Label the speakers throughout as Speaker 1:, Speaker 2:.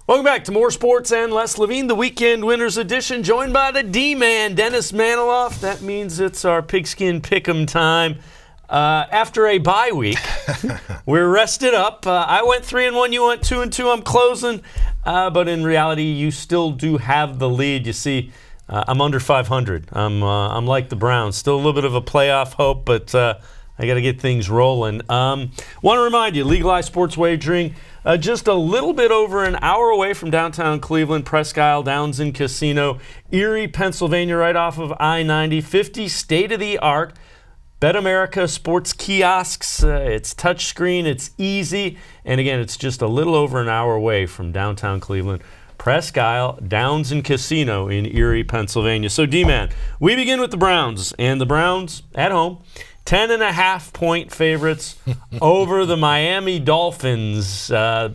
Speaker 1: Welcome back to More Sports and Les Levine, the Weekend Winners Edition, joined by the D-Man, Dennis Manoloff. That means it's our pigskin pick'em time. After a bye week, we're rested up. I went 3-1, you went 2-2. I'm closing, but in reality, you still do have the lead. You see, I'm under 500. I'm like the Browns, still a little bit of a playoff hope, but I got to get things rolling. Want to remind you, legalized sports wagering. Just a little bit over an hour away from downtown Cleveland, Presque Isle Downs and Casino, Erie, Pennsylvania, right off of I-90, 50 state-of-the-art Bet America sports kiosks. It's touchscreen, it's easy, and again, it's just a little over an hour away from downtown Cleveland, Presque Isle Downs and Casino in Erie, Pennsylvania. So, D-Man, we begin with the Browns, and the Browns at home. 10.5-point favorites over the Miami Dolphins.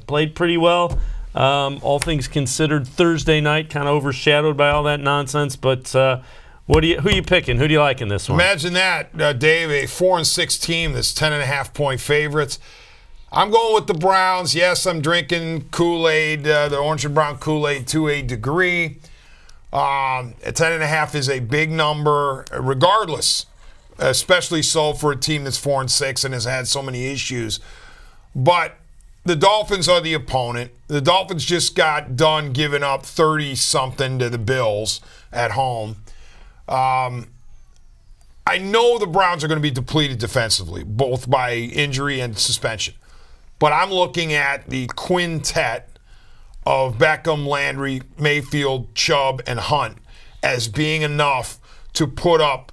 Speaker 1: Played pretty well, all things considered. Thursday night, kind of overshadowed by all that nonsense. But who are you picking? Who do you like in this one?
Speaker 2: Imagine that, Dave, a 4-6 team that's 10.5-point favorites. I'm going with the Browns. Yes, I'm drinking Kool-Aid, the orange and brown Kool-Aid to a degree. 10.5 is a big number, regardless. Especially so for a team that's 4-6 and has had so many issues. But the Dolphins are the opponent. The Dolphins just got done giving up 30-something to the Bills at home. I know the Browns are going to be depleted defensively, both by injury and suspension. But I'm looking at the quintet of Beckham, Landry, Mayfield, Chubb, and Hunt as being enough to put up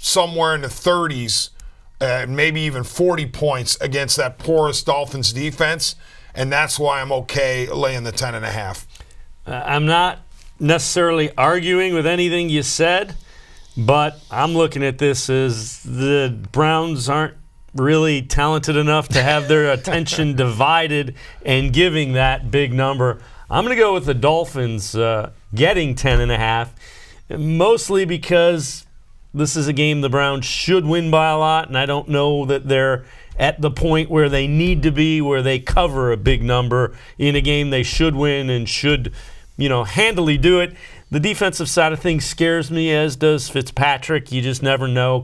Speaker 2: somewhere in the 30s, maybe even 40 points against that porous Dolphins defense, and that's why I'm okay laying the 10.5.
Speaker 1: I'm not necessarily arguing with anything you said, but I'm looking at this as the Browns aren't really talented enough to have their attention divided and giving that big number. I'm going to go with the Dolphins getting 10.5, mostly because this is a game the Browns should win by a lot, and I don't know that they're at the point where they need to be, where they cover a big number in a game they should win and should, handily do it. The defensive side of things scares me, as does Fitzpatrick. You just never know.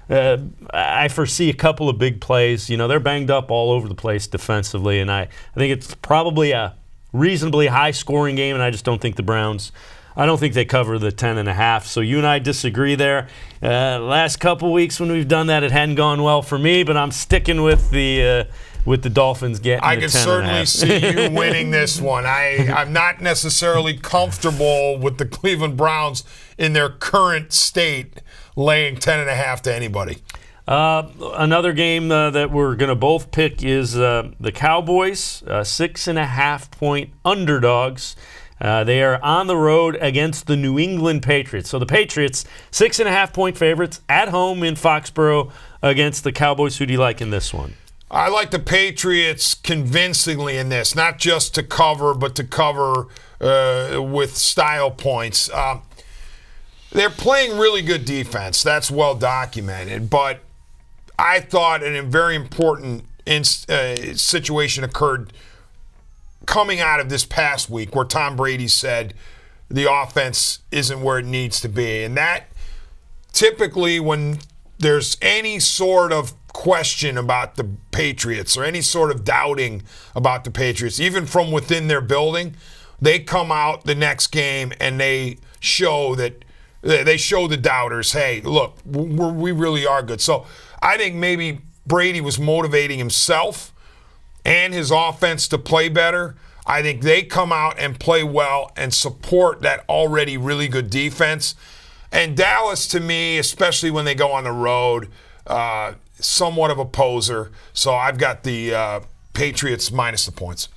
Speaker 1: I foresee a couple of big plays. They're banged up all over the place defensively, and I think it's probably a reasonably high-scoring game, and I just don't think the Browns – I don't think they cover the 10.5, so you and I disagree there. Last couple weeks when we've done that, it hadn't gone well for me, but I'm sticking with the Dolphins getting the 10.5.
Speaker 2: I can certainly see you winning this one. I'm not necessarily comfortable with the Cleveland Browns in their current state laying 10.5 to anybody.
Speaker 1: Another game that we're going to both pick is the Cowboys, 6.5-point underdogs. They are on the road against the New England Patriots. So the Patriots, 6.5-point favorites at home in Foxborough against the Cowboys. Who do you like in this one?
Speaker 2: I like the Patriots convincingly in this, not just to cover, but to cover with style points. They're playing really good defense. That's well documented. But I thought a very important situation occurred coming out of this past week where Tom Brady said the offense isn't where it needs to be. And that typically when there's any sort of question about the Patriots or any sort of doubting about the Patriots, even from within their building, they come out the next game and they show the doubters, hey, look, we really are good. So I think maybe Brady was motivating himself and his offense to play better. I think they come out and play well and support that already really good defense. And Dallas, to me, especially when they go on the road, somewhat of a poser. So I've got the Patriots minus the points.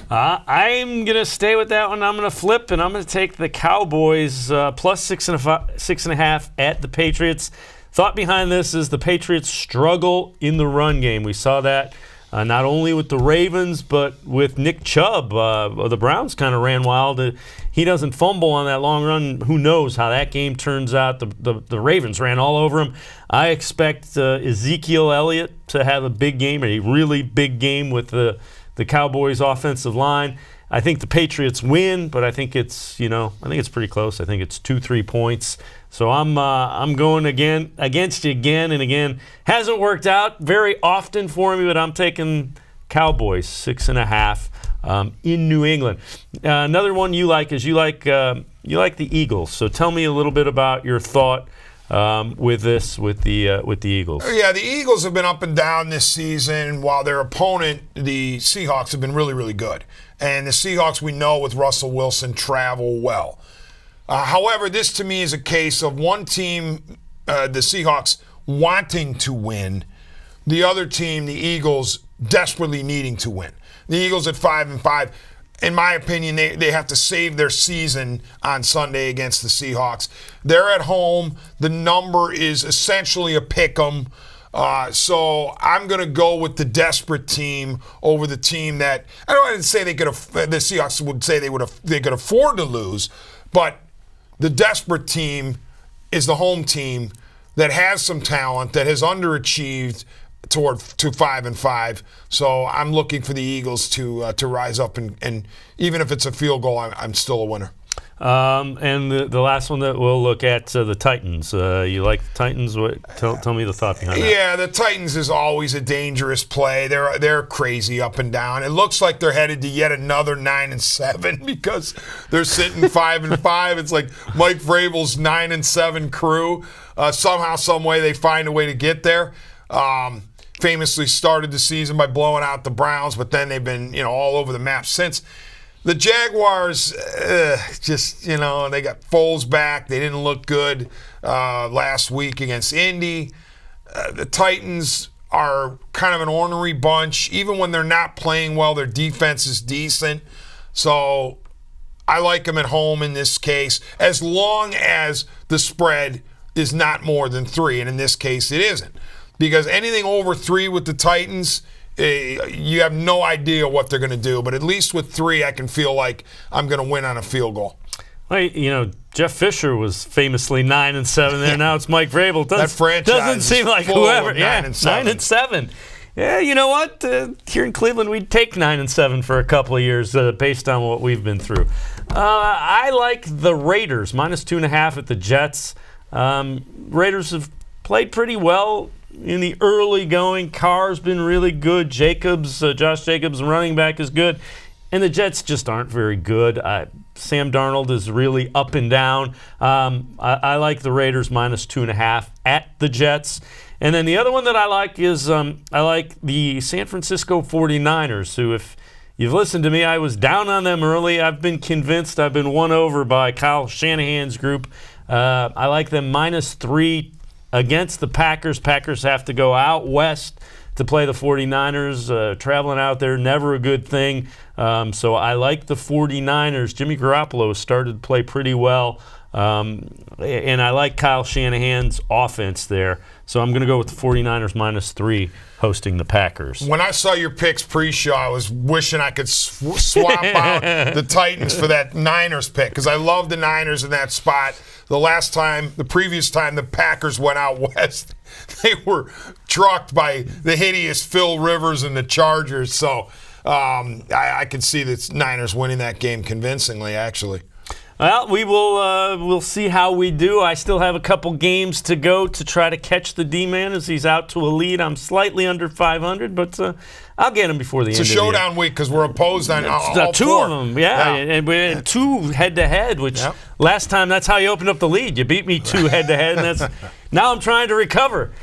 Speaker 1: I'm going to stay with that one. I'm going to flip, and I'm going to take the Cowboys plus 6.5 at the Patriots. Thought behind this is the Patriots struggle in the run game. We saw that not only with the Ravens, but with Nick Chubb. The Browns kind of ran wild. He doesn't fumble on that long run. Who knows how that game turns out? The Ravens ran all over him. I expect Ezekiel Elliott to have a big game, a really big game with the Cowboys' offensive line. I think the Patriots win, but I think it's pretty close. I think it's 2-3 points. So I'm going again against you again and again. Hasn't worked out very often for me, but I'm taking Cowboys 6.5 in New England. Another one you like is you like the Eagles. So tell me a little bit about your thought with the Eagles.
Speaker 2: Yeah, the Eagles have been up and down this season, while their opponent, the Seahawks, have been really, really good. And the Seahawks, we know, with Russell Wilson, travel well. However, this to me is a case of one team, the Seahawks, wanting to win, the other team, the Eagles, desperately needing to win. The Eagles at 5-5. In my opinion, they have to save their season on Sunday against the Seahawks. They're at home. The number is essentially a pick 'em. So I'm going to go with the desperate team over the team that I didn't say the Seahawks would say they could afford to lose, but the desperate team is the home team that has some talent, that has underachieved to 5-5. So I'm looking for the Eagles to rise up, and even if it's a field goal, I'm still a winner.
Speaker 1: And the last one that we'll look at, the Titans. You like the Titans? Tell me the thought behind that.
Speaker 2: Yeah, the Titans is always a dangerous play. They're crazy up and down. It looks like they're headed to yet another 9-7 because they're sitting 5-5. It's like Mike Vrabel's 9-7 crew. Somehow, some way, they find a way to get there. Famously started the season by blowing out the Browns, but then they've been all over the map since. The Jaguars, they got Foles back. They didn't look good last week against Indy. The Titans are kind of an ornery bunch. Even when they're not playing well, their defense is decent. So I like them at home in this case, as long as the spread is not more than 3, and in this case it isn't. Because anything over 3 with the Titans, you have no idea what they're going to do. But at least with 3, I can feel like I'm going to win on a field goal.
Speaker 1: Well, Jeff Fisher was famously 9-7 there. Now it's Mike Vrabel.
Speaker 2: That franchise
Speaker 1: doesn't seem like
Speaker 2: full
Speaker 1: whoever.
Speaker 2: of
Speaker 1: 9-7. Yeah, you know what? Here in Cleveland, we'd take 9-7 for a couple of years based on what we've been through. I like the Raiders, -2.5 at the Jets. Raiders have played pretty well in the early going. Carr's been really good. Josh Jacobs, running back, is good. And the Jets just aren't very good. Sam Darnold is really up and down. I like the Raiders -2.5 at the Jets. And then the other one that I like is I like the San Francisco 49ers, who, if you've listened to me, I was down on them early. I've been convinced. I've been won over by Kyle Shanahan's group. I like them -3 against the Packers. Packers have to go out west to play the 49ers. Traveling out there, never a good thing. So I like the 49ers. Jimmy Garoppolo has started to play pretty well. And I like Kyle Shanahan's offense there. So I'm going to go with the 49ers -3 hosting the Packers.
Speaker 2: When I saw your picks pre-show, I was wishing I could swap out the Titans for that Niners pick, because I love the Niners in that spot. The previous time the Packers went out west, they were trucked by the hideous Phil Rivers and the Chargers. So I can see the Niners winning that game convincingly, actually.
Speaker 1: Well, we'll see how we do. I still have a couple games to go to try to catch the D-Man as he's out to a lead. I'm slightly under 500, but I'll get him before the end of the year.
Speaker 2: It's a showdown week because we're opposed on all
Speaker 1: 2
Speaker 2: 4.
Speaker 1: of them, yeah. And we're in 2 head-to-head, which last time that's how you opened up the lead. You beat me 2 head-to-head, and now I'm trying to recover.